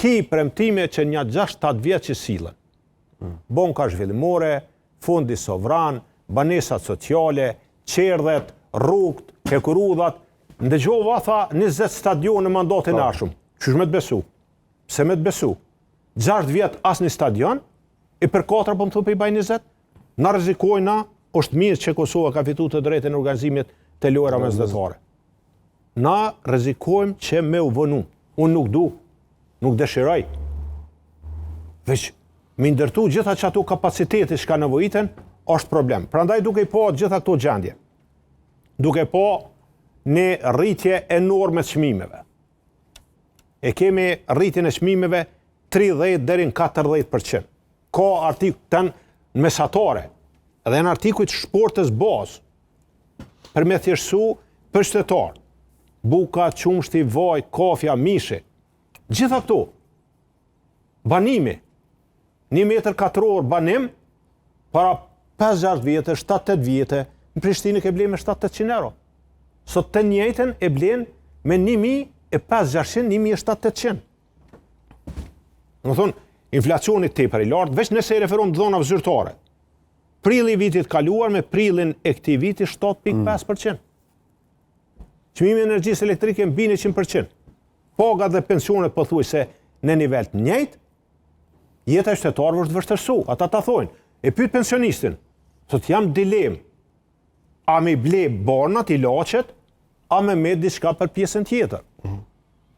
ki premtime që një 6-7 vjetë që silën. Banka zhvillimore, fondi sovran, banesat sociale, qerdhet, rrugët, hekurudhat, ndëgjova tha 20 stadion në mandatin e ashum. Qysh me të besu? Pse me të besu? 6 vjetë as një stadion, i për 4 po më thupi i baj 20, na rrezikojna, është mirë që Kosova ka fitu të drejtën e organizimit të lojra mesdhetare. Na rrezikojmë që me u vënu. Unë nuk du, nuk dëshiroj. Veç, me ndërtu gjitha që ato kapaciteti që ka nevojiten, është problem. Prandaj duke i po gjitha këto gjendje. Duke po një rritje enorme të çmimeve. E kemi rritjen e çmimeve 30 deri në 40%. Ka artikull në mesatare, edhe në artikujt shportës bazë, për me thjeshtësu për shtetar. Buka, qumshti, vaj, kafja, mishi. Gjitha këto. Banimi. 1 metër katror banim, para 5-6 vjetë, 7-8 vjetë, në Prishtinë ke blen me 700-800 euro. Sot të njëjtën e blen me 1.500, 1.700. Në thonë, inflacionit tepër i lartë, veç nëse i referon dhonave zyrtare. Prilli i vitit kaluar me prillin e këtij viti 7.5%. Çmimi i energjisë elektrike mbi 100%. Pagat dhe pensionet pothuajse në nivel të njëjtë, jeta e shtetarëve është vështirësu. Ata ta thonë, e pyet pensionistin, thot jam dilem, a me ble barnat, ilaçet, a me diçka për pjesën tjetër.